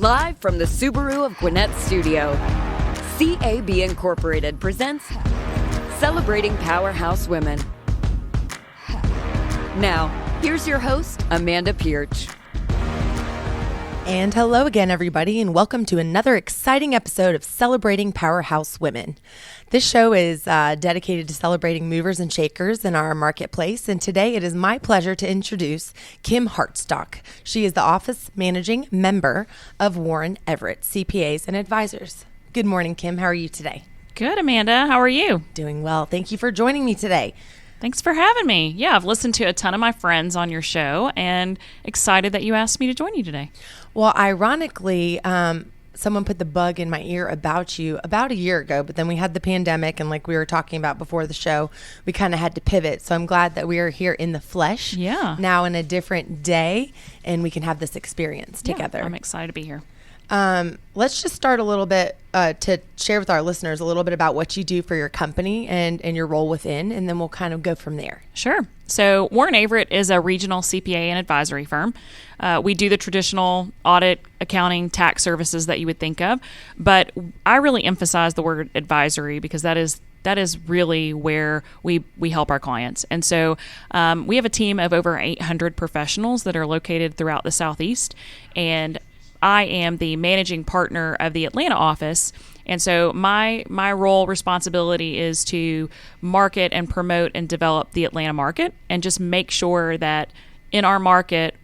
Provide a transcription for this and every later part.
Live from the Subaru of Gwinnett studio, CAB Incorporated presents Celebrating Powerhouse Women. Now, here's your host, Amanda Pierce. And hello again, everybody, and welcome to another exciting episode of Celebrating Powerhouse Women. This show is dedicated to celebrating movers and shakers in our marketplace, and today it is my pleasure to introduce Kim Hartsock. She is the office managing member of Warren Averett CPAs and Advisors. Good morning, Kim. How are you today? Good, Amanda. How are you? Doing well. Thank you for joining me today. Thanks for having me. Yeah, I've listened to a ton of my friends on your show and excited that you asked me to join you today. Well, ironically, someone put the bug in my ear about you about a year ago, but then we had the pandemic, and like we were talking about before the show, we kind of had to pivot. So I'm glad that we are here in the flesh now in a different day, and we can have this experience together. I'm excited to be here. Let's just start a little bit to share with our listeners a little bit about what you do for your company and your role within, and then we'll kind of go from there. Sure. So Warren Averett is a regional CPA and advisory firm. We do the traditional audit, accounting, tax services that you would think of, but I really emphasize the word advisory because that is really where we help our clients. And so we have a team of over 800 professionals that are located throughout the Southeast, and I am the managing partner of the Atlanta office, and so my role responsibility is to market and promote and develop the Atlanta market and just make sure that in our market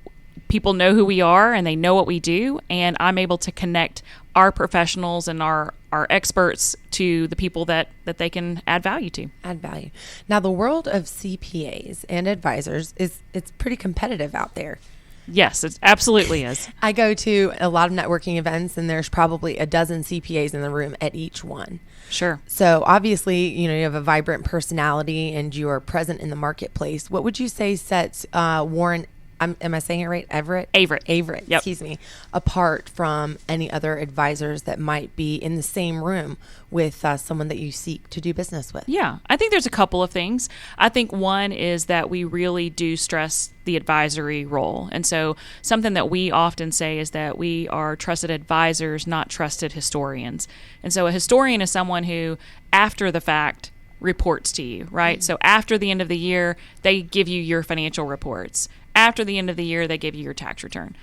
people know who we are and they know what we do, and I'm able to connect our professionals and our experts to the people that they can add value to. Add value. Now, the world of CPAs and advisors it's pretty competitive out there. Yes, it absolutely is. I go to a lot of networking events, and there's probably a dozen CPAs in the room at each one. Sure. So obviously, you have a vibrant personality and you are present in the marketplace. What would you say sets Warren, am I saying it right? Averett, yep. Excuse me, apart from any other advisors that might be in the same room with someone that you seek to do business with? Yeah, I think there's a couple of things. I think one is that we really do stress the advisory role. And so something that we often say is that we are trusted advisors, not trusted historians. And so a historian is someone who, after the fact, reports to you, right? Mm-hmm. So after the end of the year, they give you your financial reports. After the end of the year, they give you your tax return.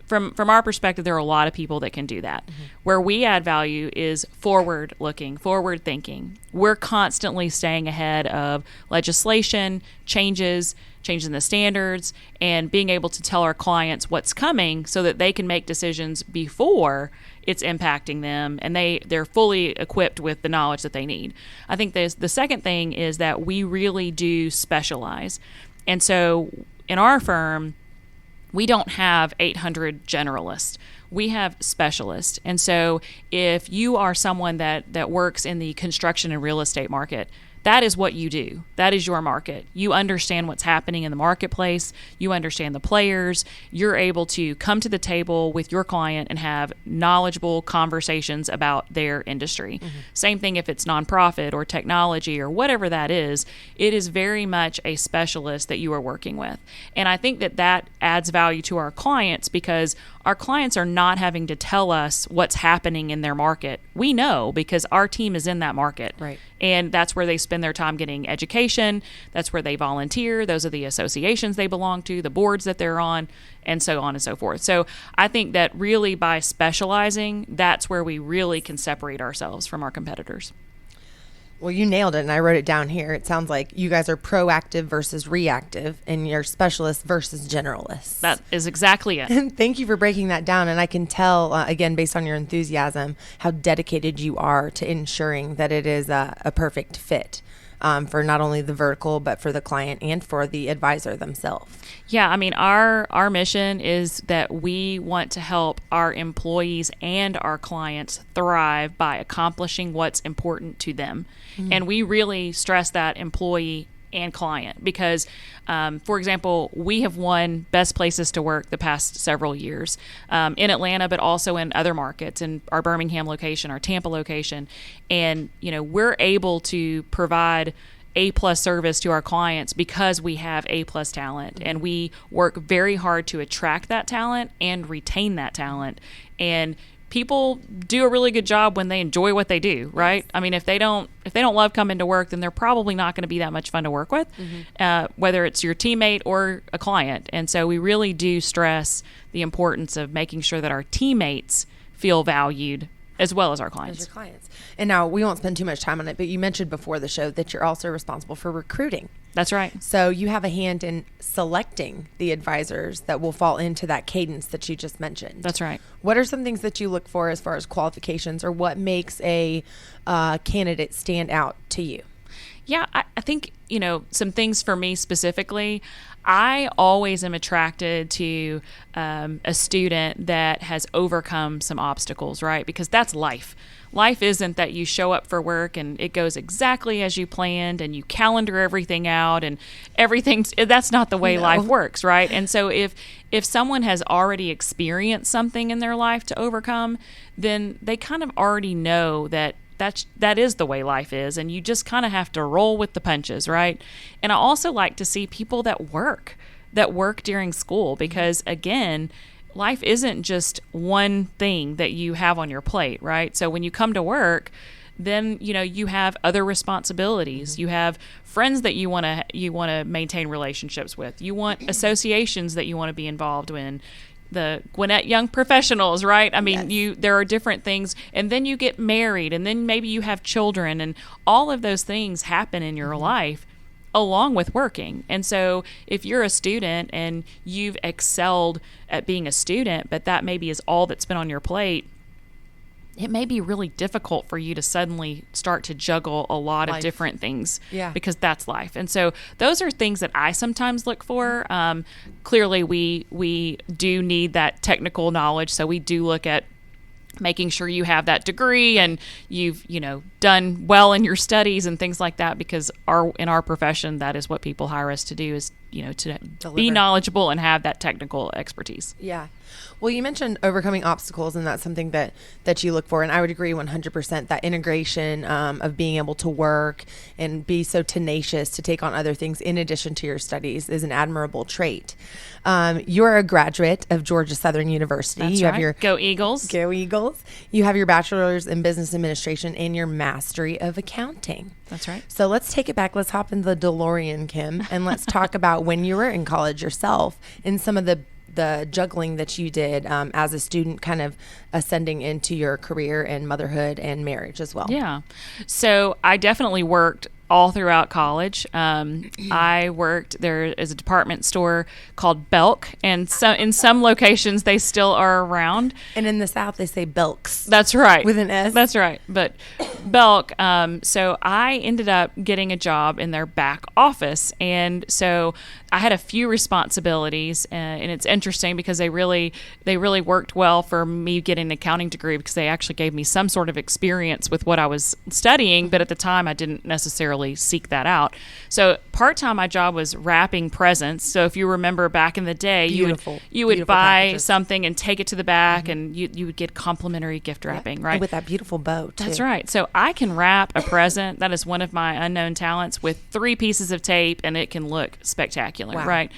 From our perspective, there are a lot of people that can do that. Mm-hmm. Where we add value is forward-looking, forward-thinking. We're constantly staying ahead of legislation, changes in the standards, and being able to tell our clients what's coming so that they can make decisions before it's impacting them, and they're fully equipped with the knowledge that they need. I think the second thing is that we really do specialize. And so in our firm, we don't have 800 generalists. We have specialists. And so if you are someone that works in the construction and real estate market, that is what you do. That is your market. You understand what's happening in the marketplace. You understand the players. You're able to come to the table with your client and have knowledgeable conversations about their industry. Mm-hmm. Same thing if it's nonprofit or technology or whatever that is. It is very much a specialist that you are working with. And I think that adds value to our clients because our clients are not having to tell us what's happening in their market. We know because our team is in that market. Right. And that's where they spend their time getting education. That's where they volunteer. Those are the associations they belong to, the boards that they're on, and so on and so forth. So I think that really by specializing, that's where we really can separate ourselves from our competitors. Well, you nailed it, and I wrote it down here. It sounds like you guys are proactive versus reactive, and you're specialists versus generalists. That is exactly it. Thank you for breaking that down, and I can tell, again, based on your enthusiasm, how dedicated you are to ensuring that it is a perfect fit for not only the vertical, but for the client and for the advisor themselves. Yeah, I mean, our mission is that we want to help our employees and our clients thrive by accomplishing what's important to them. Mm-hmm. And we really stress that employee and client because, for example, we have won Best Places to Work the past several years in Atlanta, but also in other markets, in our Birmingham location, our Tampa location. And, we're able to provide A-plus service to our clients because we have A-plus talent, and we work very hard to attract that talent and retain that talent. And people do a really good job when they enjoy what they do, right? I mean, if they don't love coming to work, then they're probably not going to be that much fun to work with, whether it's your teammate or a client. And so we really do stress the importance of making sure that our teammates feel valued as well as our clients. And now we won't spend too much time on it, but you mentioned before the show that you're also responsible for recruiting. That's right. So you have a hand in selecting the advisors that will fall into that cadence that you just mentioned. That's right. What are some things that you look for as far as qualifications, or what makes a candidate stand out to you? Yeah, I think, some things for me specifically, I always am attracted to a student that has overcome some obstacles, right? Because that's life. Life isn't that you show up for work and it goes exactly as you planned and you calendar everything out and that's not the way life works, right? And so if someone has already experienced something in their life to overcome, then they kind of already know that is the way life is, and you just kind of have to roll with the punches, right? And I also like to see people that work during school, because again, life isn't just one thing that you have on your plate, right? So when you come to work, then you have other responsibilities. You have friends that you want to maintain relationships with. You want associations that you want to be involved in. The Gwinnett Young Professionals, right? I mean, there are different things, and then you get married, and then maybe you have children, and all of those things happen in your life along with working. And so if you're a student and you've excelled at being a student, but that maybe is all that's been on your plate, it may be really difficult for you to suddenly start to juggle a lot of different things, because that's life. And so those are things that I sometimes look for. Clearly, we do need that technical knowledge, so we do look at making sure you have that degree and you've done well in your studies and things like that, because in our profession, that is what people hire us to do, is to be knowledgeable and have that technical expertise. Yeah. Well, you mentioned overcoming obstacles, and that's something that you look for. And I would agree 100% that integration of being able to work and be so tenacious to take on other things in addition to your studies is an admirable trait. You're a graduate of Georgia Southern University. That's right. Go Eagles. Go Eagles. You have your bachelor's in business administration and your mastery of accounting. That's right. So let's take it back. Let's hop in the DeLorean, Kim, and let's talk about when you were in college yourself and some of the juggling that you did as a student, kind of ascending into your career and motherhood and marriage as well. Yeah. So I definitely worked all throughout college. I worked, there is a department store called Belk, and so in some locations they still are around. And in the South they say Belks. That's right. With an S. That's right. But Belk, so I ended up getting a job in their back office, and so I had a few responsibilities, and it's interesting because they really worked well for me getting an accounting degree, because they actually gave me some sort of experience with what I was studying, but at the time I didn't necessarily seek that out. So part-time my job was wrapping presents. So if you remember back in the day, you would buy packages. Something and take it to the back, and you would get complimentary gift wrapping, right? And with that beautiful bow too. That's right. So I can wrap a present. That is one of my unknown talents, with 3 pieces of tape, and it can look spectacular, right?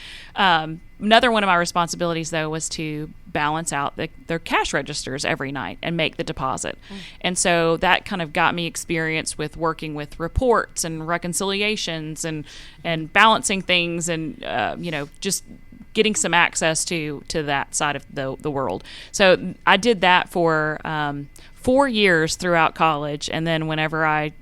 Another one of my responsibilities, though, was to balance out their cash registers every night and make the deposit. And so that kind of got me experience with working with reports and reconciliations and balancing things, and just getting some access to that side of the world. So I did that for 4 years throughout college, and then whenever I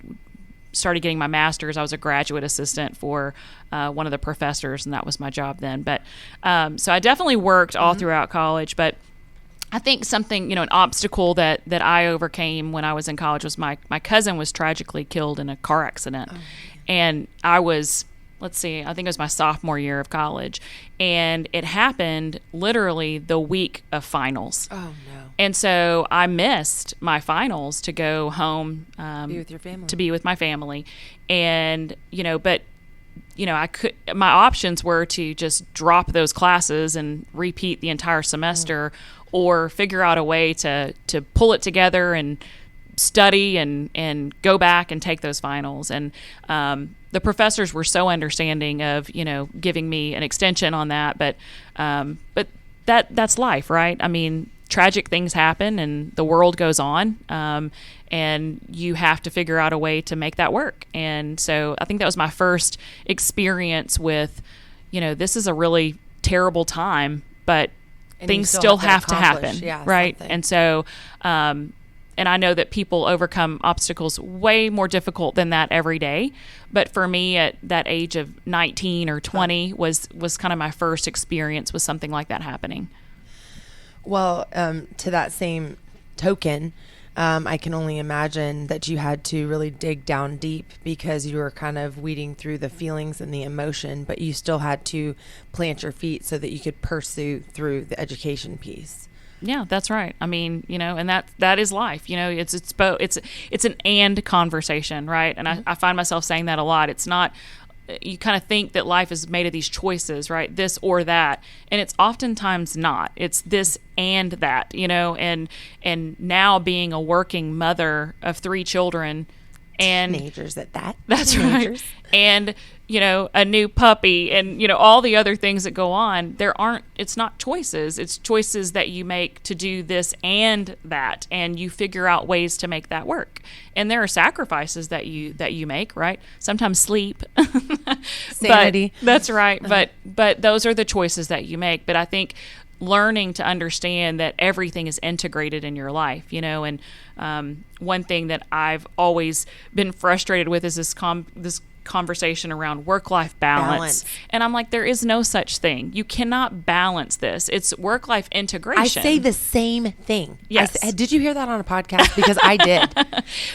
started getting my master's, I was a graduate assistant for one of the professors, and that was my job then. But so I definitely worked all throughout college. But I think something, an obstacle that I overcame when I was in college was my cousin was tragically killed in a car accident. And I was, I think it was my sophomore year of college. And it happened literally the week of finals. Oh, no. And so I missed my finals to go home be with your family. To be with my family. And, my options were to just drop those classes and repeat the entire semester, or figure out a way to pull it together and study and go back and take those finals. And the professors were so understanding of, giving me an extension on that. But that's life, right? I mean, tragic things happen and the world goes on. And you have to figure out a way to make that work. And so I think that was my first experience with, this is a really terrible time, but things still have to happen, right? Something. And so, and I know that people overcome obstacles way more difficult than that every day. But for me, at that age of 19 or 20 was kind of my first experience with something like that happening. Well, to that same token, I can only imagine that you had to really dig down deep because you were kind of weeding through the feelings and the emotion, but you still had to plant your feet so that you could pursue through the education piece. Yeah, that's right. I mean, and that is life. It's an and conversation, right? And I find myself saying that a lot. It's not. You kind of think that life is made of these choices, right? This or that. And it's oftentimes not. It's this and that, and now being a working mother of 3 children and teenagers at that. That's right. And, a new puppy and, all the other things that go on. It's not choices. It's choices that you make to do this and that. And you figure out ways to make that work. And there are sacrifices that you make, right? Sometimes sleep. Sanity. That's right. But those are the choices that you make. But I think learning to understand that everything is integrated in your life, and one thing that I've always been frustrated with is this conversation around work-life balance. And I'm like, there is no such thing. You cannot balance this. It's work-life integration. I say the same thing. Yes. Did you hear that on a podcast? Because I did.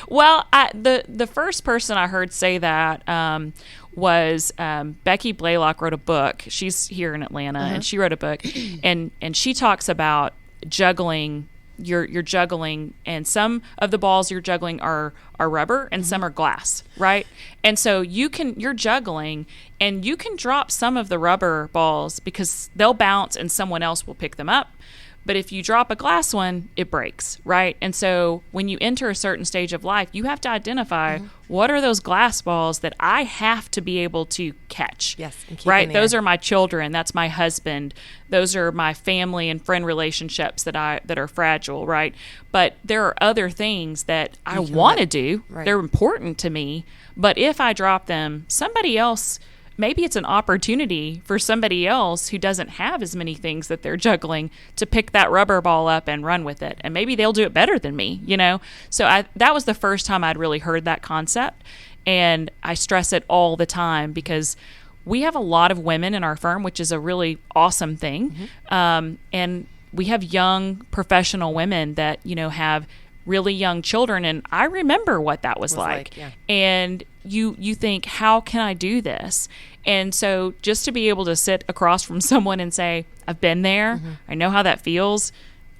Well, the first person I heard say that was Becky Blaylock wrote a book. She's here in Atlanta, and she wrote a book, and she talks about juggling. You're juggling, and some of the balls you're juggling are rubber, and some are glass, right? And so you're juggling, and you can drop some of the rubber balls because they'll bounce, and someone else will pick them up. But if you drop a glass one, it breaks, right? And so when you enter a certain stage of life, you have to identify what are those glass balls that I have to be able to catch. Yes, and keep right? in the air. Those are my children. That's my husband. Those are my family and friend relationships that are fragile, right? But there are other things that I want to do. Right. They're important to me. But if I drop them, somebody else. Maybe it's an opportunity for somebody else who doesn't have as many things that they're juggling to pick that rubber ball up and run with it. And maybe they'll do it better than me, So that was the first time I'd really heard that concept. And I stress it all the time because we have a lot of women in our firm, which is a really awesome thing. And we have young professional women that, have really young children, and I remember what that was like. Yeah. And you think, how can I do this? And so just to be able to sit across from someone and say, I've been there, I know how that feels.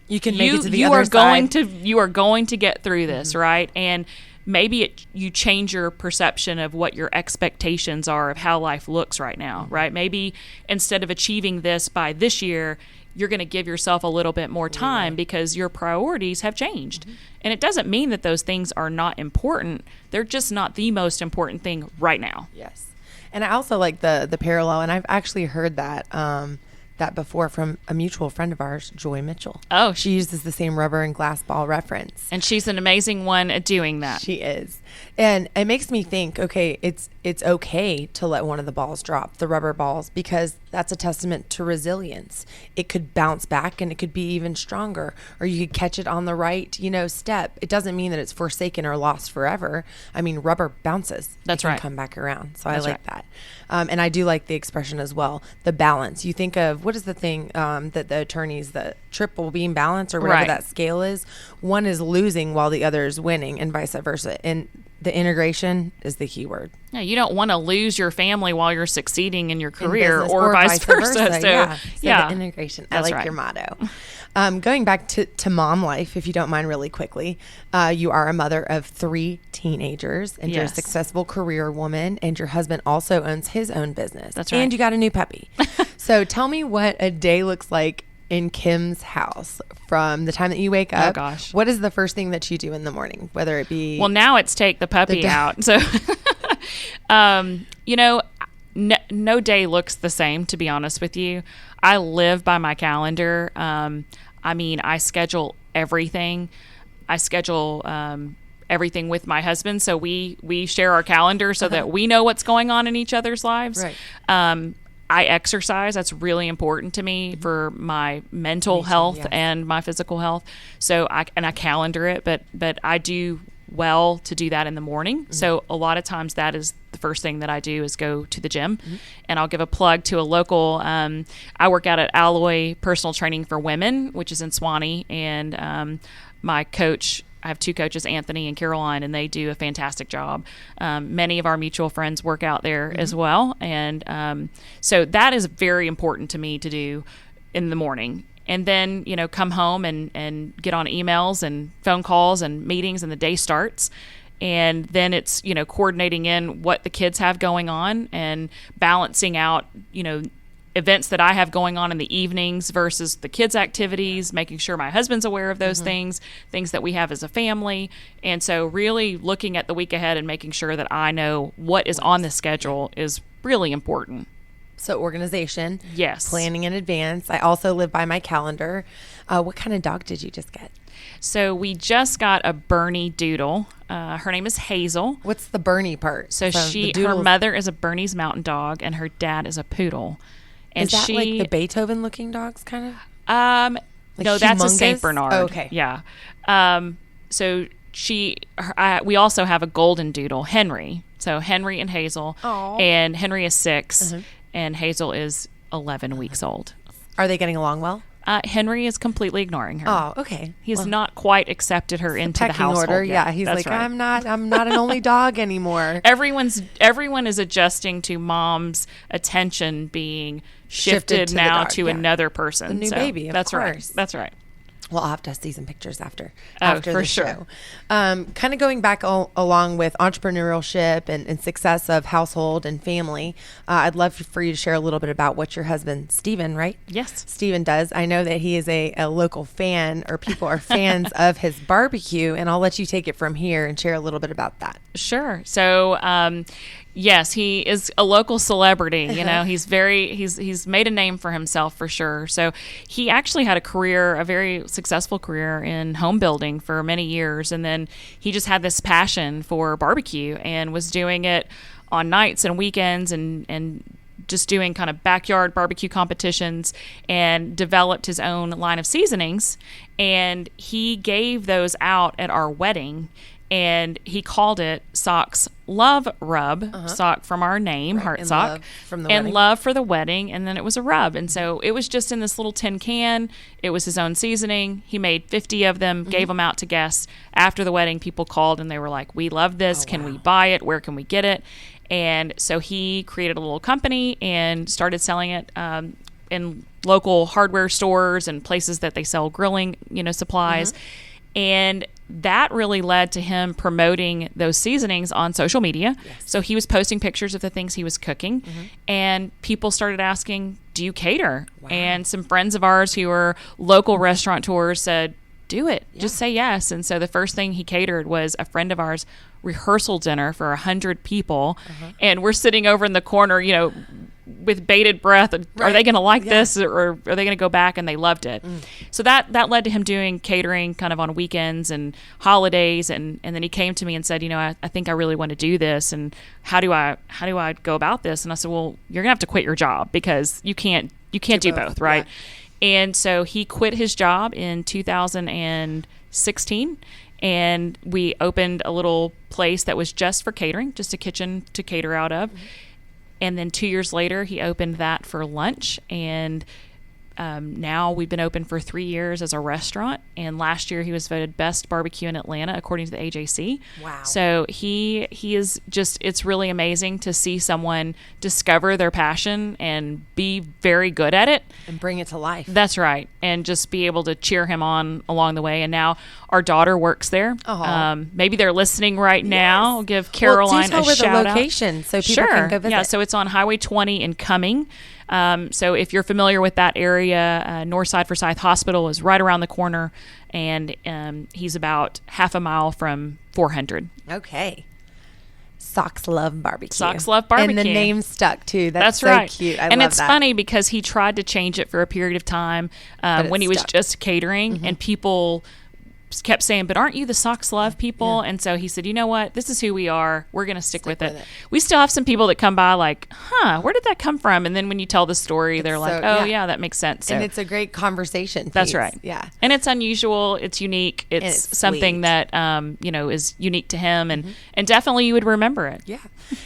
You can make it to the other side. You are going to get through this, right? And maybe you change your perception of what your expectations are of how life looks right now, right? Maybe instead of achieving this by this year, you're going to give yourself a little bit more time because your priorities have changed. And it doesn't mean that those things are not important. They're just not the most important thing right now. Yes. And I also like the parallel, and I've actually heard that before from a mutual friend of ours, Joy Mitchell. Oh. She uses the same rubber and glass ball reference. And she's an amazing one at doing that. She is. And it makes me think, okay, it's okay to let one of the balls drop, the rubber balls, because that's a testament to resilience. It could bounce back and it could be even stronger, or you could catch it on the right, step. It doesn't mean that it's forsaken or lost forever. I mean, rubber bounces. That's it can right. come back around. So That's I like right. that. And I do like the expression as well, the balance. You think of, what is the thing that the attorneys, the triple beam balance or whatever Right. that scale is, one is losing while the other is winning and vice versa. And the integration is the key word. Yeah, you don't want to lose your family while you're succeeding in your career business, or vice versa. So, the integration. I That's like right. your motto. Going back to mom life, if you don't mind really quickly, you are a mother of 3 teenagers and you're a Yes. successful career woman, and your husband also owns his own business. That's right. And you got a new puppy. So tell me what a day looks like in Kim's house from the time that you wake up? Oh, gosh. What is the first thing that you do in the morning? Whether it be... Well, now it's take the puppy out. So, no day looks the same, to be honest with you. I live by my calendar. I schedule everything. I schedule everything with my husband. So we share our calendar so that we know what's going on in each other's lives. Right. I exercise. That's really important to me for my mental health and my physical health. So I calendar it, but I do well to do that in the morning. Mm-hmm. So a lot of times that is the first thing that I do is go to the gym. Mm-hmm. And I'll give a plug to a local, I work out at Alloy Personal Training for Women, which is in Swanee. And my coach, I have 2 coaches, Anthony and Caroline, and they do a fantastic job. Many of our mutual friends work out there as well. And so that is very important to me to do in the morning. And then, come home and get on emails and phone calls and meetings, and the day starts. And then it's, coordinating in what the kids have going on and balancing out, events that I have going on in the evenings versus the kids' activities, making sure my husband's aware of those things that we have as a family. And so really looking at the week ahead and making sure that I know what is on the schedule is really important. So organization. Yes. Planning in advance. I also live by my calendar. What kind of dog did you just get? So we just got a Bernie Doodle. Her name is Hazel. What's the Bernie part? So her mother is a Bernese Mountain Dog and her dad is a poodle. And is that like the Beethoven-looking dogs, kind of? No, that's a Saint Bernard. Oh, okay. Yeah. So we also have a golden doodle, Henry. So Henry and Hazel. Aww. And Henry is 6, and Hazel is 11 weeks old. Are they getting along well? Henry is completely ignoring her. Oh, okay. He's not quite accepted her into the household order. yet. Yeah, he's That's like, right. I'm not an only dog anymore. Everyone is adjusting to mom's attention being shifted to now the dog, to another person. The new baby, of that's course. Right. That's right. Well, I'll have to see some pictures after for the sure. show. Kind of going back along with entrepreneurship and success of household and family, I'd love for you to share a little bit about what your husband, Stephen, right? Yes. Stephen does. I know that he is a local fan, or people are fans of his barbecue, and I'll let you take it from here and share a little bit about that. Sure. So, yes, he is a local celebrity. He's made a name for himself for sure. So he actually had a very successful career in home building for many years. And then he just had this passion for barbecue and was doing it on nights and weekends and just doing kind of backyard barbecue competitions, and developed his own line of seasonings. And he gave those out at our wedding. And he called it Sock's Love Rub, Sock from our name, Hartsock, and love for the wedding. And then it was a rub. And so it was just in this little tin can. It was his own seasoning. He made 50 of them, gave them out to guests. After the wedding, people called and they were like, we love this. Can we buy it? Where can we get it? And so he created a little company and started selling it in local hardware stores and places that they sell grilling, supplies. And that really led to him promoting those seasonings on social media. Yes. So he was posting pictures of the things he was cooking, and people started asking, do you cater? Wow. And some friends of ours who were local restaurateurs said, do it. Yeah. Just say yes. And so the first thing he catered was a friend of ours rehearsal dinner for 100 people. And we're sitting over in the corner, with bated breath. Are they going to like this, or are they going to go back? And they loved it. So that led to him doing catering kind of on weekends and holidays. And then he came to me and said, I think I really want to do this. And how do I go about this? And I said, well, you're going to have to quit your job because you can't do both. Right. Yeah. And so he quit his job in 2016. And we opened a little place that was just for catering, just a kitchen to cater out of. And then 2 years later, he opened that for lunch. And now we've been open for 3 years as a restaurant. And last year, he was voted best barbecue in Atlanta, according to the AJC. Wow. So he is just, it's really amazing to see someone discover their passion and be very good at it. And bring it to life. That's right. And just be able to cheer him on along the way. And now our daughter works there. Maybe they're listening right now. Give Caroline a shout out. The location so people can go visit. Yeah, so it's on Highway 20 in Cumming. So if you're familiar with that area, Northside Forsyth Hospital is right around the corner, and he's about half a mile from 400. Okay. Socks Love Barbecue. Socks Love Barbecue. And the name stuck too. That's so right. cute. I and love it's that. funny because he tried to change it for a period of time when he was just catering, and people kept saying, but aren't you the Socks Love people? And so he said, you know what? This is who we are. We're going to stick with it. We still have some people that come by like, where did that come from? And then when you tell the story, they're like, yeah, that makes sense. So, and it's a great conversation piece. That's right. Yeah. And it's unusual. It's unique. It's something that, is unique to him. And definitely you would remember it. Yeah.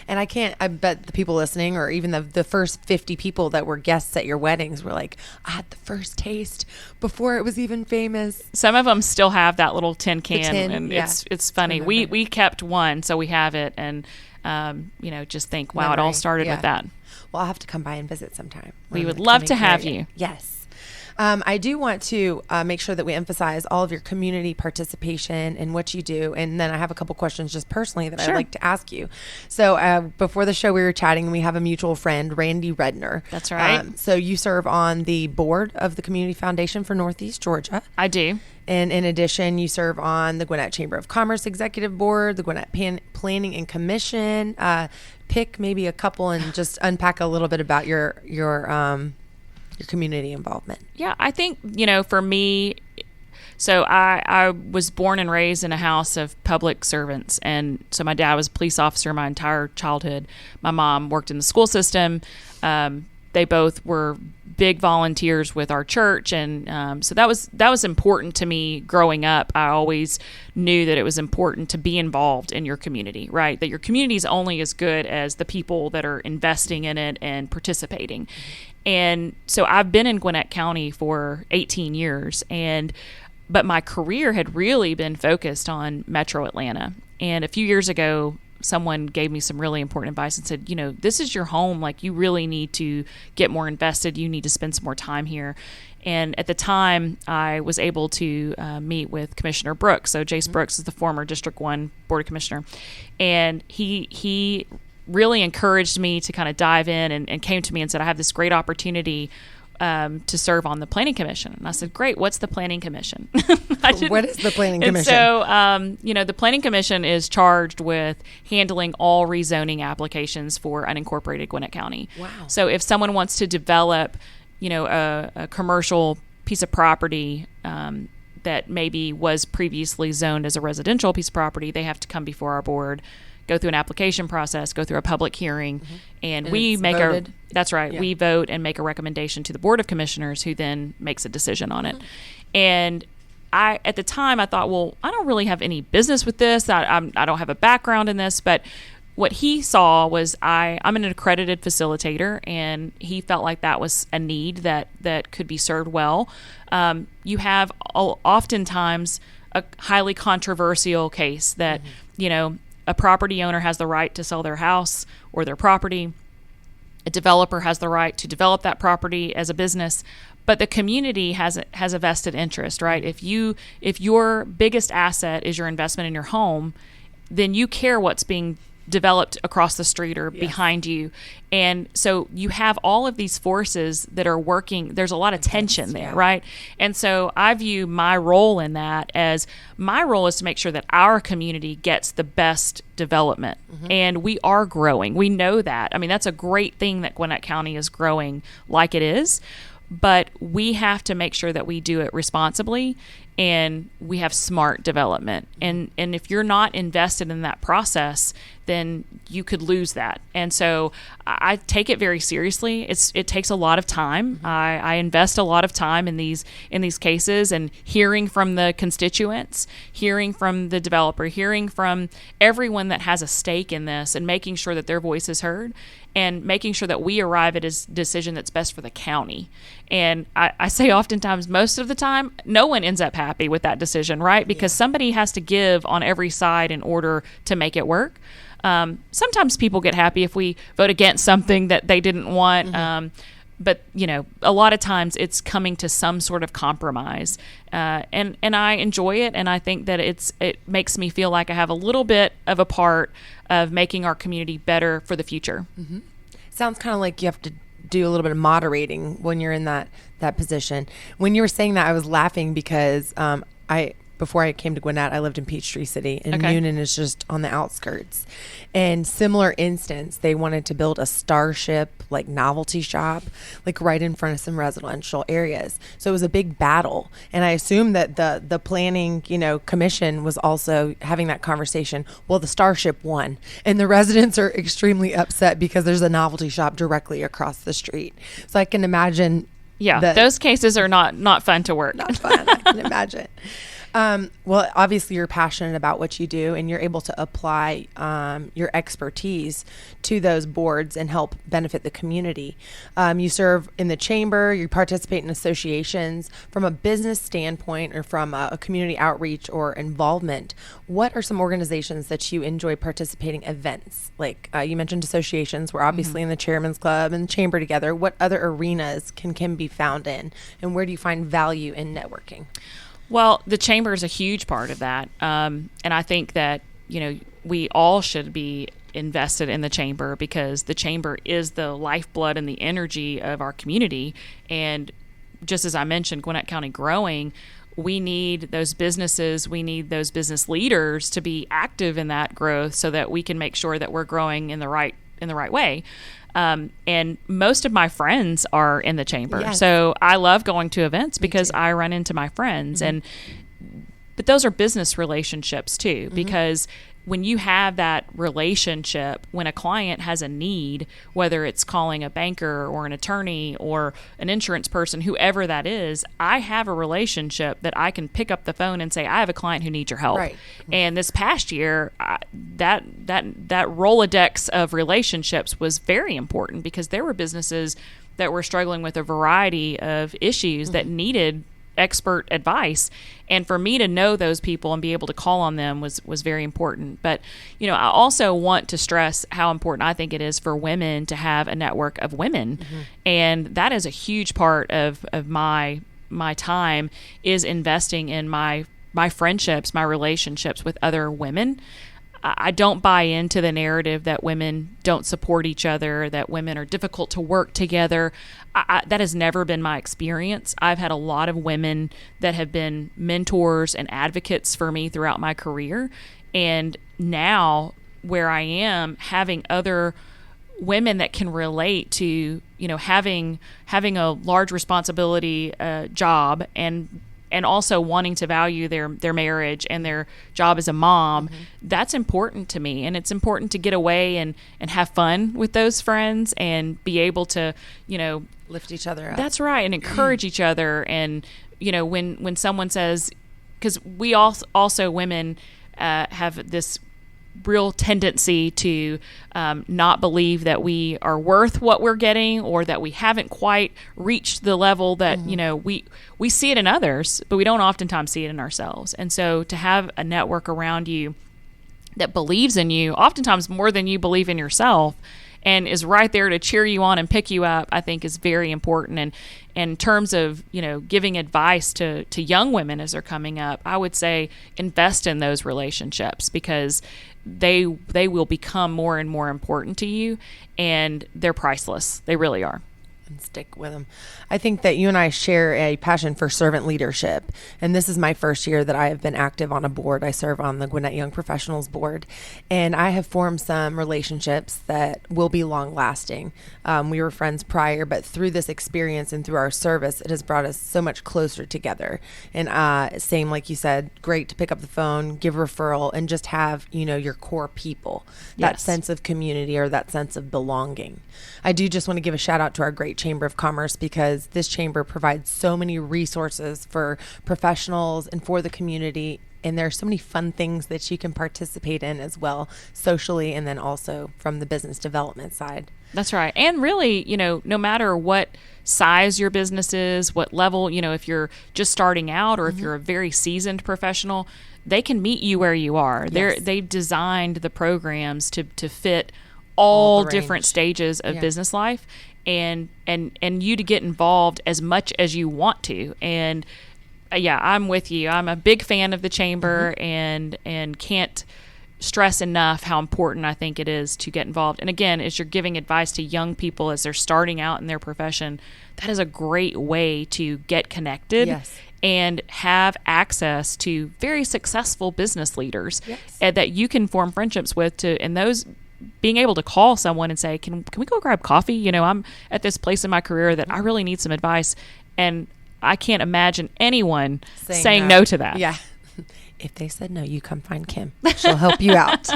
And I bet the people listening, or even the first 50 people that were guests at your weddings were like, I had the first taste before it was even famous. Some of them still have that little tin can, and yeah. it's funny. We kept one, so we have it, and just think, wow, it all started with that. Well, I'll have to come by and visit sometime. We would love to have you. Yes. I do want to make sure that we emphasize all of your community participation in what you do. And then I have a couple questions just personally that I'd like to ask you. So before the show, we were chatting, and we have a mutual friend, Randy Redner. That's right. So you serve on the board of the Community Foundation for Northeast Georgia. I do. And in addition, you serve on the Gwinnett Chamber of Commerce Executive Board, the Gwinnett Planning and Commission. Pick maybe a couple and just unpack a little bit about your community involvement. Yeah, I think, for me, so I was born and raised in a house of public servants. And so my dad was a police officer my entire childhood. My mom worked in the school system. They both were big volunteers with our church. And so that was important to me growing up. I always knew that it was important to be involved in your community, right? That your community is only as good as the people that are investing in it and participating. And so I've been in Gwinnett County for 18 years, but my career had really been focused on Metro Atlanta. And a few years ago, someone gave me some really important advice and said, this is your home. Like, you really need to get more invested. You need to spend some more time here. And at the time, I was able to meet with Commissioner Brooks. So Jace Brooks is the former District 1 Board of Commissioner. And he really encouraged me to kind of dive in and came to me and said, I have this great opportunity to serve on the Planning Commission. And I said, great, what's the Planning Commission? What is the Planning Commission? And so, the Planning Commission is charged with handling all rezoning applications for unincorporated Gwinnett County. Wow. So if someone wants to develop, a commercial piece of property that maybe was previously zoned as a residential piece of property, they have to come before our board, go through an application process, go through a public hearing, and we make voted. That's right. Yeah. We vote and make a recommendation to the Board of Commissioners, who then makes a decision on it. And at the time, I thought, well, I don't really have any business with this. I don't have a background in this, but what he saw was I'm an accredited facilitator, and he felt like that was a need that could be served well. You have oftentimes a highly controversial case that, a property owner has the right to sell their house or their property. A developer has the right to develop that property as a business, but the community has a vested interest, right? If your biggest asset is your investment in your home, then you care what's being developed across the street or behind you. And so you have all of these forces that are working. There's a lot of tension there, right? And so I view my role in that as my role is to make sure that our community gets the best development. And we are growing. We know that. I mean, that's a great thing that Gwinnett County is growing like it is. But we have to make sure that we do it responsibly and we have smart development. And if you're not invested in that process, then you could lose that. And so I take it very seriously. It takes a lot of time. I invest a lot of time in these cases, and hearing from the constituents, hearing from the developer, hearing from everyone that has a stake in this, and making sure that their voice is heard, and making sure that we arrive at a decision that's best for the county. And I say oftentimes, most of the time, no one ends up happy with that decision, right? Because somebody has to give on every side in order to make it work. Sometimes people get happy if we vote against something that they didn't want. But, a lot of times it's coming to some sort of compromise. And I enjoy it. And I think that it makes me feel like I have a little bit of a part of making our community better for the future. Sounds kind of like you have to do a little bit of moderating when you're in that position. When you were saying that, I was laughing because before I came to Gwinnett, I lived in Peachtree City, and Newnan is just on the outskirts. And similar instance, they wanted to build a Starship like novelty shop, like right in front of some residential areas. So it was a big battle. And I assume that the planning, commission was also having that conversation. Well, the Starship won, and the residents are extremely upset because there's a novelty shop directly across the street. So I can imagine. Yeah, those cases are not fun to work. Not fun, I can imagine. Well, obviously you're passionate about what you do, and you're able to apply your expertise to those boards and help benefit the community. You serve in the chamber, you participate in associations. From a business standpoint or from a community outreach or involvement, what are some organizations that you enjoy participating events? Like you mentioned associations. We're obviously in the Chairman's Club and the chamber together. What other arenas can Kim be found in, and where do you find value in networking? Well, the chamber is a huge part of that. And I think that, we all should be invested in the chamber because the chamber is the lifeblood and the energy of our community. And just as I mentioned, Gwinnett County growing, we need those businesses, we need those business leaders to be active in that growth so that we can make sure that we're growing in the right way. And most of my friends are in the chamber. Yes. So I love going to events because I run into my friends. But those are business relationships too, because when you have that relationship, when a client has a need, whether it's calling a banker or an attorney or an insurance person, whoever that is, I have a relationship that I can pick up the phone and say, I have a client who needs your help. Right. And this past year, that Rolodex of relationships was very important because there were businesses that were struggling with a variety of issues that needed expert advice, and for me to know those people and be able to call on them was very important. But I also want to stress how important I think it is for women to have a network of women, and that is a huge part of my time is investing in my friendships, my relationships with other women. I don't buy into the narrative that women don't support each other, that women are difficult to work together. That has never been my experience. I've had a lot of women that have been mentors and advocates for me throughout my career. And now where I am, having other women that can relate to, having a large responsibility job and also wanting to value their marriage and their job as a mom, that's important to me. And it's important to get away and have fun with those friends and be able to, lift each other up. That's right. And encourage each other. And, when someone says, because we also women have this real tendency to not believe that we are worth what we're getting or that we haven't quite reached the level that, we see it in others, but we don't oftentimes see it in ourselves. And so to have a network around you that believes in you, oftentimes more than you believe in yourself, and is right there to cheer you on and pick you up, I think is very important. And in terms of, giving advice to young women as they're coming up, I would say invest in those relationships because they will become more and more important to you, and they're priceless. They really are. And stick with them. I think that you and I share a passion for servant leadership. And this is my first year that I have been active on a board. I serve on the Gwinnett Young Professionals Board. And I have formed some relationships that will be long lasting. We were friends prior, but through this experience and through our service, it has brought us so much closer together. And same, like you said, great to pick up the phone, give a referral, and just have, your core people, that sense of community or that sense of belonging. I do just want to give a shout out to our great Chamber of Commerce because this chamber provides so many resources for professionals and for the community. And there are so many fun things that you can participate in as well, socially, and then also from the business development side. That's right. And really, no matter what size your business is, what level, if you're just starting out or if you're a very seasoned professional, they can meet you where you are. Yes. They've designed the programs to fit all different stages of business life and you to get involved as much as you want to. And I'm with you. I'm a big fan of the chamber and can't stress enough how important I think it is to get involved. And again, as you're giving advice to young people as they're starting out in their profession, that is a great way to get connected. Yes. And have access to very successful business leaders Yes. that you can form friendships with. And those being able to call someone and say, can we go grab coffee? You know, I'm at this place in my career that I really need some advice, and I can't imagine anyone saying no to that. Yeah. If they said no, you come find Kim. She'll help you out.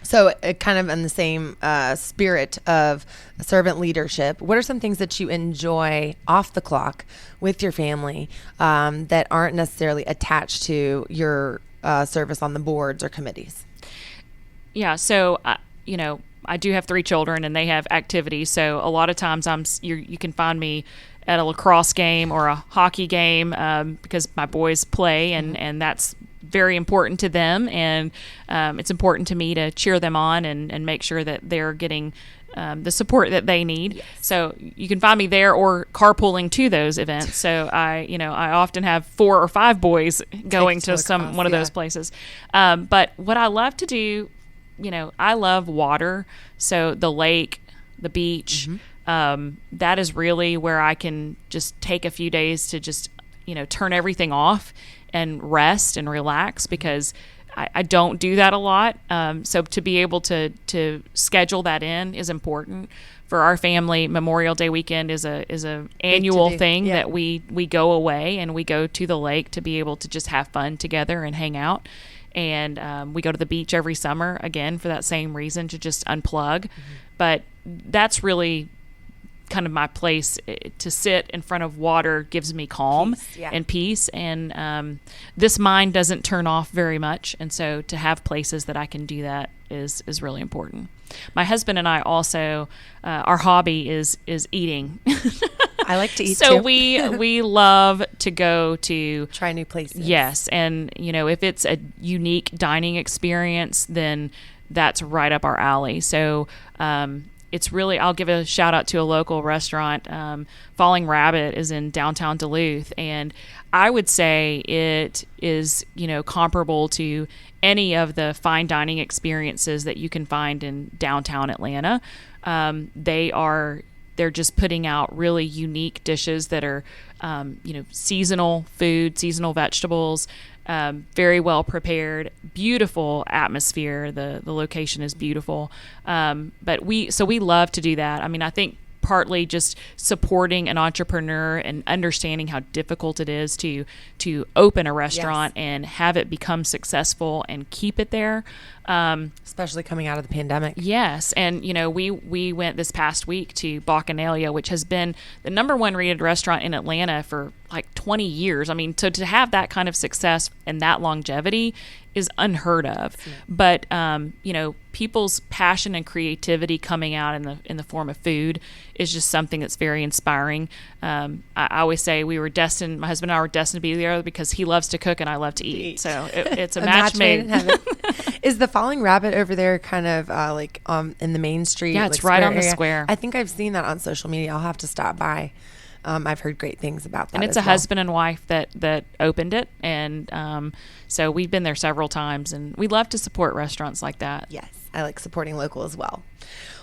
So kind of in the same spirit of servant leadership, what are some things that you enjoy off the clock with your family that aren't necessarily attached to your service on the boards or committees? Yeah. So, you know, I do have 3 children and they have activities. So a lot of times you can find me at a lacrosse game or a hockey game because my boys play and that's very important to them. And it's important to me to cheer them on and make sure that they're getting the support that they need. Yes. So you can find me there or carpooling to those events. So I often have 4 or 5 boys going to one of those places. But what I love to do, you know, I love water. So the lake, the beach, that is really where I can just take a few days to just, you know, turn everything off and rest and relax, because I don't do that a lot. So to be able to schedule that in is important. For our family, Memorial Day weekend is a annual thing that we go away and we go to the lake to be able to just have fun together and hang out. And we go to the beach every summer, again, for that same reason, to just unplug. But that's really kind of my place. To sit in front of water gives me calm and peace. And this mind doesn't turn off very much. And so to have places that I can do that is really important. My husband and I also, our hobby is eating. I like to eat so too. we love to go to try new places. Yes. And, you know, if it's a unique dining experience, then that's right up our alley. So, it's really, I'll give a shout out to a local restaurant. Falling Rabbit is in downtown Duluth. And I would say it is, you know, comparable to any of the fine dining experiences that you can find in downtown Atlanta. They're just putting out really unique dishes that are, you know, seasonal food, seasonal vegetables, very well prepared, beautiful atmosphere. The location is beautiful. But we love to do that. I mean, I think partly just supporting an entrepreneur and understanding how difficult it is to open a restaurant and have it become successful and keep it there. Especially coming out of the pandemic. Yes. And, you know, we went this past week to Bacchanalia, which has been the #1 rated restaurant in Atlanta for like 20 years. I mean, to have that kind of success and that longevity is unheard of. Yeah. But, you know, people's passion and creativity coming out in the form of food is just something that's very inspiring. I always say my husband and I were destined to be there because he loves to cook and I love to eat. So it's a match made in heaven. Is the Falling Rabbit over there kind of like in the main street? Yeah, it's right on the square. I think I've seen that on social media. I'll have to stop by. I've heard great things about that. And it's a husband and wife that opened it. And so we've been there several times, and we love to support restaurants like that. Yes, I like supporting local as well.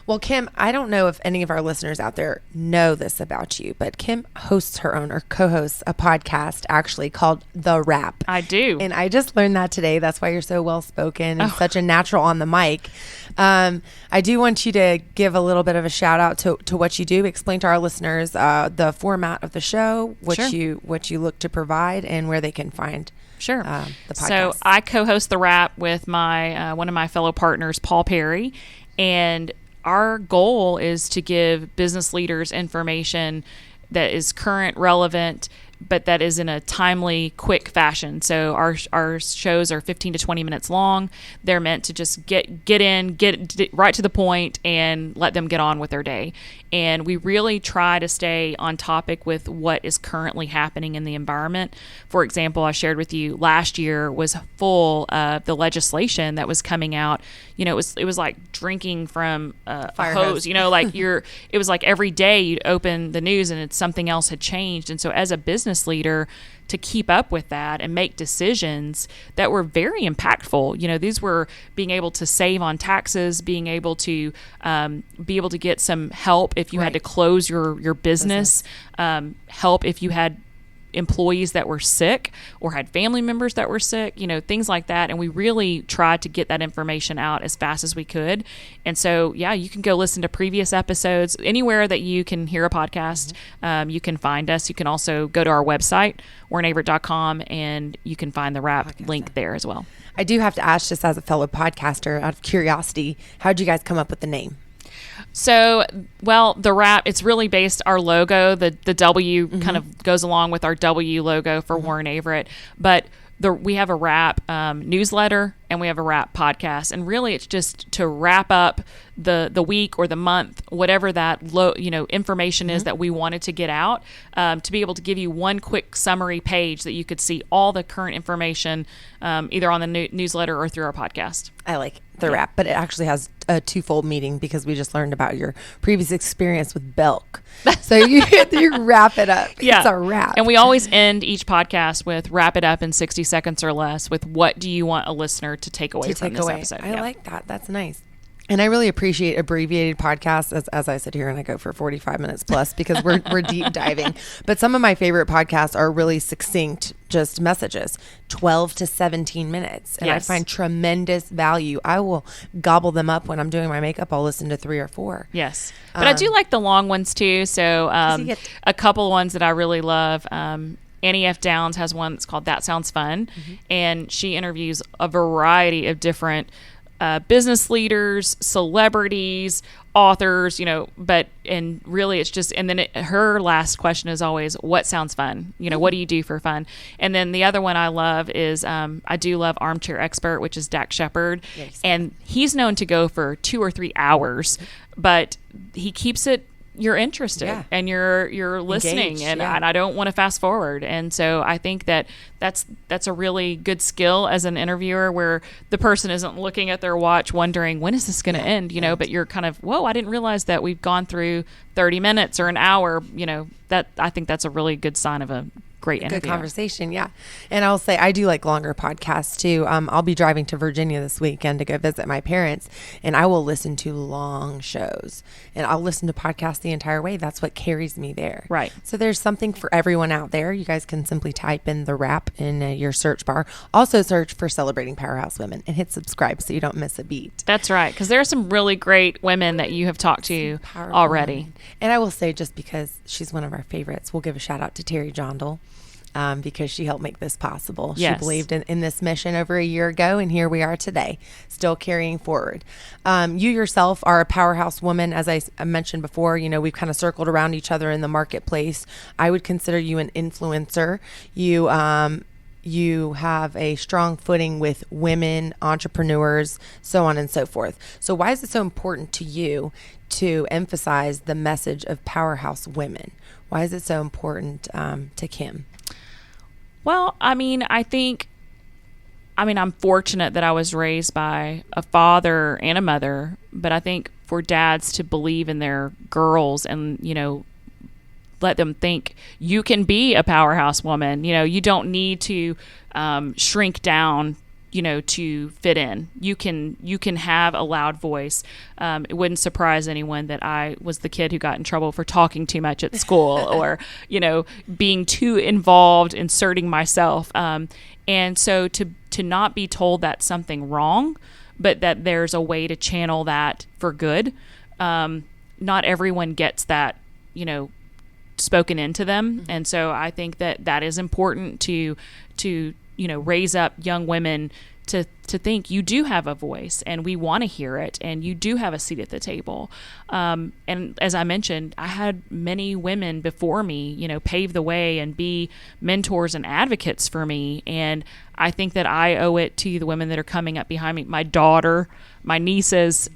Well, Kim, I don't know if any of our listeners out there know this about you, but Kim hosts her own or co-hosts a podcast actually called The Wrap. I do. And I just learned that today. That's why you're so well-spoken and such a natural on the mic. I do want you to give a little bit of a shout out to what you do. Explain to our listeners the format of the show, what you look to provide, and where they can find the podcast. So I co-host The Wrap with my one of my fellow partners, Paul Perry, and our goal is to give business leaders information that is current, relevant, but that is in a timely, quick fashion. So our shows are 15 to 20 minutes long. They're meant to just get right to the point and let them get on with their day. And we really try to stay on topic with what is currently happening in the environment. For example, I shared with you last year was full of the legislation that was coming out. You know, it was like drinking from a hose. You know, like it was like every day you'd open the news and something else had changed. And so as a business business leader to keep up with that and make decisions that were very impactful. These were being able to save on taxes, being able to get some help if you had to close your business. Help if you had employees that were sick or had family members that were sick, things like that. And we really tried to get that information out as fast as we could. And so, you can go listen to previous episodes anywhere that you can hear a podcast. You can find us. You can also go to our website, warrenaverett.com, and you can find the wrap link there as well. I do have to ask, just as a fellow podcaster, out of curiosity, how did you guys come up with the name? So, the wrap, it's really based, our logo, the W kind of goes along with our W logo for Warren Averett, but we have a wrap newsletter and we have a wrap podcast, and really it's just to wrap up the week or the month, whatever that information is that we wanted to get out, to be able to give you one quick summary page that you could see all the current information, either on the newsletter or through our podcast. I like the wrap, but it actually has a twofold meaning because we just learned about your previous experience with Belk. So you wrap it up. Yeah. It's a wrap. And we always end each podcast with wrap it up in 60 seconds or less with what do you want a listener to take away from this episode. I like that. That's nice. And I really appreciate abbreviated podcasts as I sit here and I go for 45 minutes plus because we're deep diving. But some of my favorite podcasts are really succinct, just messages, 12 to 17 minutes. And I find tremendous value. I will gobble them up when I'm doing my makeup. I'll listen to 3 or 4. Yes. But I do like the long ones too. So a couple ones that I really love. Annie F. Downs has one that's called That Sounds Fun. And she interviews a variety of different business leaders, celebrities, authors, and really it's just, and then her last question is always, what sounds fun? What do you do for fun? And then the other one I love is, I do love Armchair Expert, which is Dak Shepard. Yes. And he's known to go for 2 or 3 hours, but he keeps it, you're interested and you're listening engaged, and I don't want to fast forward. And so I think that's a really good skill as an interviewer where the person isn't looking at their watch wondering when is this going to end, but you're kind of, whoa, I didn't realize that we've gone through 30 minutes or an hour, that I think that's a really good sign of a great interview. Good conversation, yeah. And I'll say I do like longer podcasts too. I'll be driving to Virginia this weekend to go visit my parents, and I will listen to long shows, and I'll listen to podcasts the entire way. That's what carries me there. Right. So there's something for everyone out there. You guys can simply type in the wrap in your search bar. Also search for Celebrating Powerhouse Women and hit subscribe so you don't miss a beat. That's right, because there are some really great women that you have talked to already. Women. And I will say, just because she's one of our favorites, we'll give a shout out to Terry Jondal. Because she helped make this possible. Yes. She believed in this mission over a year ago, and here we are today, still carrying forward. You yourself are a powerhouse woman. As I mentioned before, we've kind of circled around each other in the marketplace. I would consider you an influencer. You have a strong footing with women, entrepreneurs, so on and so forth. So why is it so important to you to emphasize the message of powerhouse women? Why is it so important to Kim? Well, I think I'm fortunate that I was raised by a father and a mother, but I think for dads to believe in their girls and, let them think you can be a powerhouse woman. You don't need to shrink down, to fit in. You can have a loud voice. It wouldn't surprise anyone that I was the kid who got in trouble for talking too much at school or, being too involved, inserting myself. And so to not be told that's something wrong, but that there's a way to channel that for good. Not everyone gets that, spoken into them. And so I think that is important to raise up young women to think you do have a voice and we want to hear it and you do have a seat at the table. And as I mentioned, I had many women before me, pave the way and be mentors and advocates for me. And I think that I owe it to the women that are coming up behind me, my daughter, my nieces,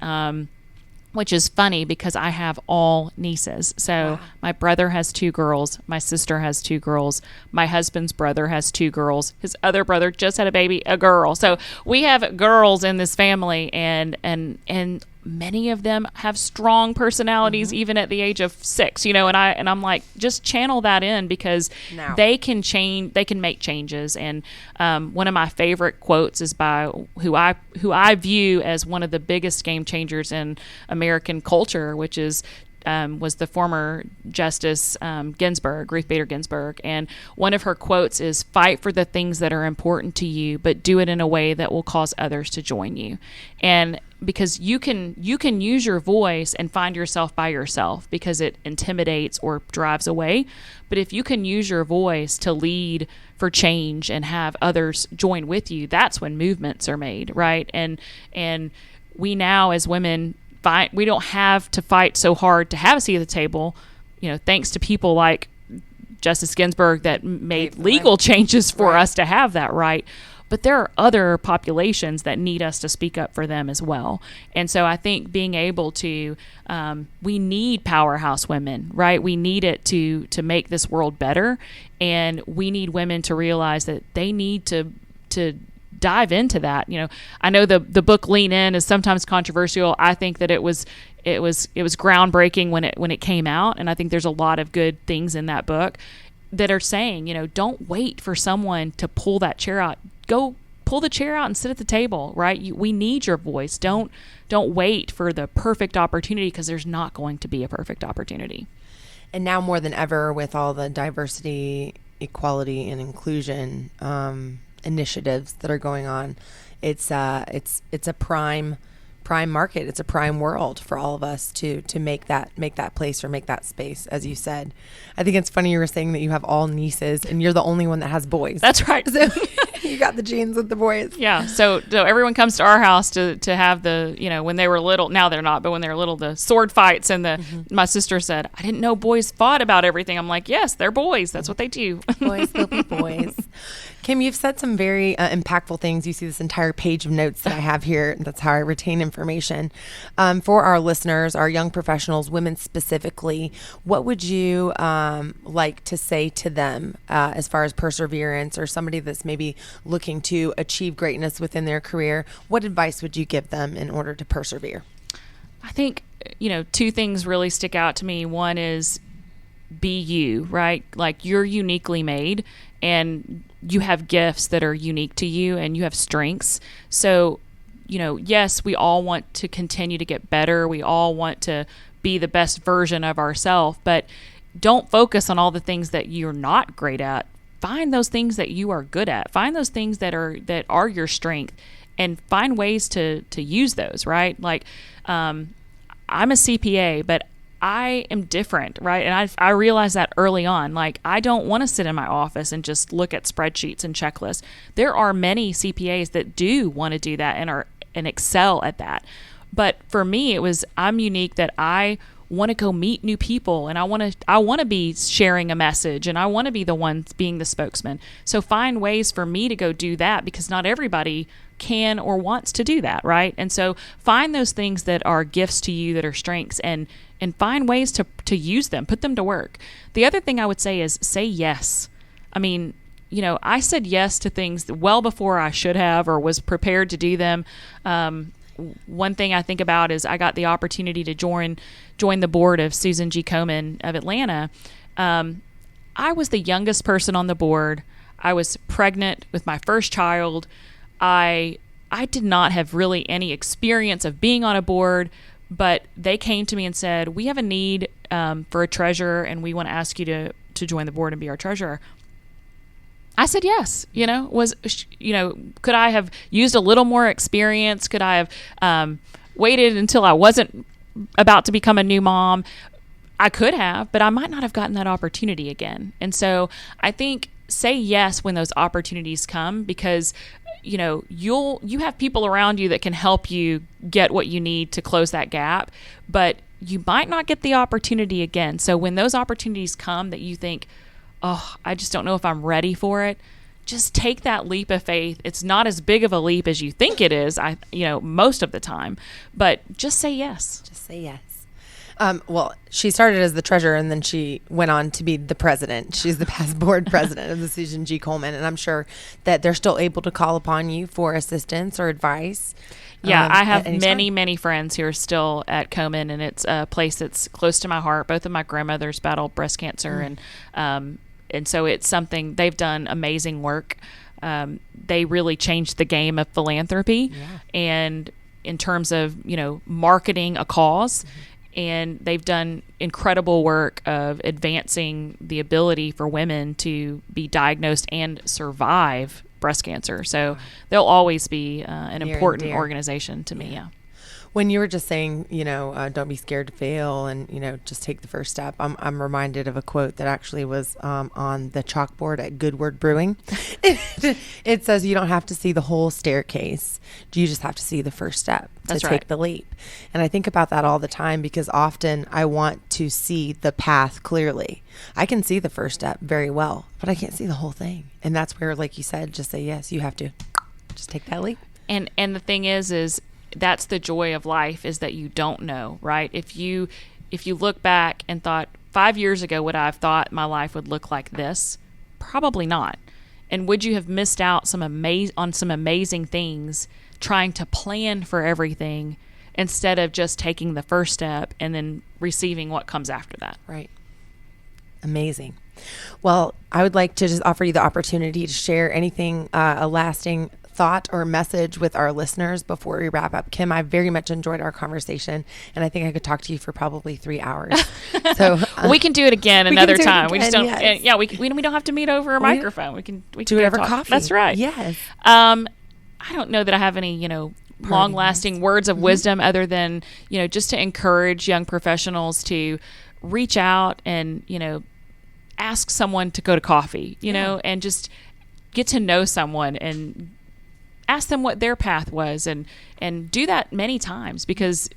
which is funny because I have all nieces. So my brother has 2 girls. My sister has 2 girls. My husband's brother has 2 girls. His other brother just had a baby, a girl. So we have girls in this family, and many of them have strong personalities even at the age of 6, and I'm like, just channel that in, because they can change, they can make changes. And one of my favorite quotes is by who I view as one of the biggest game changers in American culture, which is was the former Justice Ginsburg, Ruth Bader Ginsburg. And one of her quotes is, "Fight for the things that are important to you, but do it in a way that will cause others to join you." And because you can use your voice and find yourself by yourself because it intimidates or drives away. But if you can use your voice to lead for change and have others join with you, that's when movements are made, right? And we now as women, we don't have to fight so hard to have a seat at the table, thanks to people like Justice Ginsburg that made legal changes for us to have that right. But there are other populations that need us to speak up for them as well. And so I think being able to, we need powerhouse women, right? We need it to make this world better. And we need women to realize that they need to dive into that. I know the book Lean In is sometimes controversial. I think that it was groundbreaking when it came out, and I think there's a lot of good things in that book that are saying, don't wait for someone to pull that chair out. Go pull the chair out and sit at the table, right? We need your voice. Don't wait for the perfect opportunity, because there's not going to be a perfect opportunity. And now more than ever, with all the diversity, equality, and inclusion initiatives that are going on, it's a prime market. It's a prime world for all of us to make that place or make that space, as you said. I think it's funny you were saying that you have all nieces and you're the only one that has boys. That's right. So you got the genes with the boys. Yeah. So everyone comes to our house to have the, when they were little, now they're not, but when they were little, the sword fights. And my sister said, "I didn't know boys fought about everything." I'm like, yes, they're boys. That's what they do. Boys will be boys. Kim, you've said some very impactful things. You see this entire page of notes that I have here. That's how I retain information. For our listeners, our young professionals, women specifically, what would you like to say to them as far as perseverance, or somebody that's maybe looking to achieve greatness within their career? What advice would you give them in order to persevere? I think, two things really stick out to me. One is be you, right? Like, you're uniquely made, and you have gifts that are unique to you, and you have strengths. So, yes, we all want to continue to get better. We all want to be the best version of ourselves, but don't focus on all the things that you're not great at. Find those things that you are good at. Find those things that are your strength, and find ways to use those, right? Like, I'm a CPA, but I am different, right? And I realized that early on. Like, I don't want to sit in my office and just look at spreadsheets and checklists. There are many CPAs that do want to do that and excel at that. But for me, I'm unique that I want to go meet new people, and I want to be sharing a message, and I want to be the one being the spokesman. So find ways for me to go do that, because not everybody can or wants to do that, right? And so find those things that are gifts to you, that are strengths, and find ways to use them, put them to work. The other thing I would say is say yes. I mean, I said yes to things well before I should have or was prepared to do them. One thing I think about is I got the opportunity to join the board of Susan G. Komen of Atlanta. I was the youngest person on the board. I was pregnant with my first child. I did not have really any experience of being on a board, but they came to me and said, "We have a need for a treasurer, and we want to ask you to join the board and be our treasurer." I said yes. Could I have used a little more experience? Could I have waited until I wasn't about to become a new mom? I could have, but I might not have gotten that opportunity again. And so I think say yes when those opportunities come, because you have people around you that can help you get what you need to close that gap, but you might not get the opportunity again. So when those opportunities come that you think, "Oh, I just don't know if I'm ready for it," just take that leap of faith. It's not as big of a leap as you think it is, most of the time, but just say yes. Just say yes. Well, she started as the treasurer, and then she went on to be the president. She's the past board president of the Susan G. Komen, and I'm sure that they're still able to call upon you for assistance or advice. Yeah, I have many friends who are still at Komen, and it's a place that's close to my heart. Both of my grandmothers battled breast cancer, and so it's something they've done amazing work. They really changed the game of philanthropy, and in terms of marketing a cause. And they've done incredible work of advancing the ability for women to be diagnosed and survive breast cancer. So they'll always be an important organization to me. Yeah. When you were just saying, don't be scared to fail and, just take the first step, I'm reminded of a quote that actually was on the chalkboard at Good Word Brewing. It says, you don't have to see the whole staircase. You just have to see the first step to take the leap. And I think about that all the time because often I want to see the path clearly. I can see the first step very well, but I can't see the whole thing. And that's where, like you said, just say yes. You have to just take that leap. And the thing is that's the joy of life, is that you don't know, right? If you look back and thought 5 years ago, would I have thought my life would look like this? Probably not. And would you have missed out on some amazing things trying to plan for everything instead of just taking the first step and then receiving what comes after that? Right. Amazing. Well, I would like to just offer you the opportunity to share anything, a lasting thought or message with our listeners before we wrap up. Kim, I very much enjoyed our conversation, and I think I could talk to you for probably 3 hours. So we can do it again another time. We just don't. Yes. We don't have to meet over a microphone. We can do it over coffee. That's right. Yes. I don't know that I have any long-lasting words of wisdom other than just to encourage young professionals to reach out and ask someone to go to coffee. And just get to know someone and ask them what their path was, and do that many times, because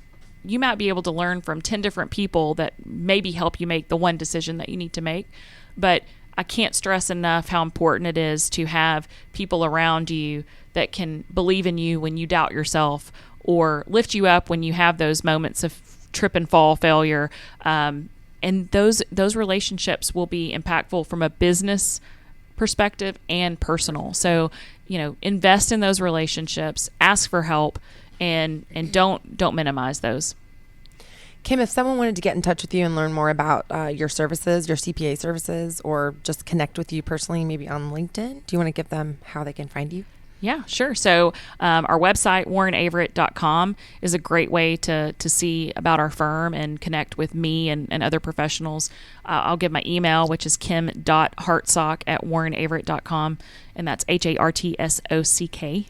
you might be able to learn from 10 different people that maybe help you make the one decision that you need to make. But I can't stress enough how important it is to have people around you that can believe in you when you doubt yourself, or lift you up when you have those moments of trip and fall failure. And those relationships will be impactful from a business perspective and personal. So, invest in those relationships, ask for help, and don't minimize those. Kim, if someone wanted to get in touch with you and learn more about your services, your CPA services, or just connect with you personally, maybe on LinkedIn, do you want to give them how they can find you? Yeah, sure. So our website, warrenaverett.com, is a great way to see about our firm and connect with me and other professionals. I'll give my email, which is kim.hartsock@warrenaverett.com, and that's HARTSOCK.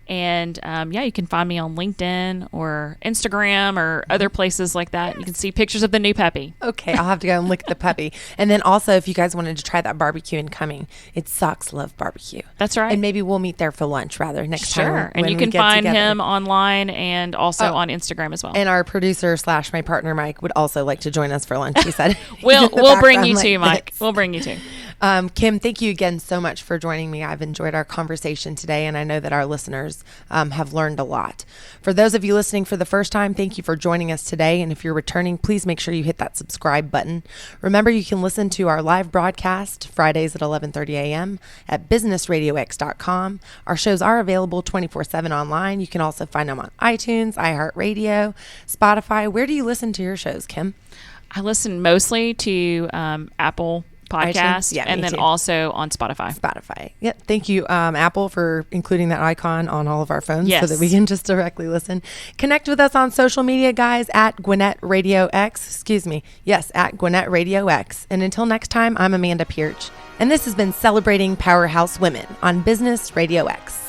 And you can find me on LinkedIn or Instagram or other places like that. Yes. You can see pictures of the new puppy. Okay, I'll have to go and look at the puppy. And then also, if you guys wanted to try that barbecue in Cumming, it's Socks Love Barbecue. That's right. And maybe we'll meet there for lunch next time. Sure. And you can find him online and also on Instagram as well. And our producer / my partner, Mike, would also like to join us for lunch, he said. We'll bring you too, Mike. We'll bring you too. Kim, thank you again so much for joining me. I've enjoyed our conversation today, and I know that our listeners have learned a lot. For those of you listening for the first time, thank you for joining us today. And if you're returning, please make sure you hit that subscribe button. Remember, you can listen to our live broadcast Fridays at 11:30 a.m. at businessradiox.com. Our shows are available 24/7 online. You can also find them on iTunes, iHeartRadio, Spotify. Where do you listen to your shows, Kim? I listen mostly to Apple Podcast, and then also on Spotify. Yeah. Thank you, Apple, for including that icon on all of our phones so that we can just directly listen. Connect with us on social media, guys, at Gwinnett Radio X. Yes, at Gwinnett Radio X. And until next time, I'm Amanda Pierce, and this has been Celebrating Powerhouse Women on Business Radio X.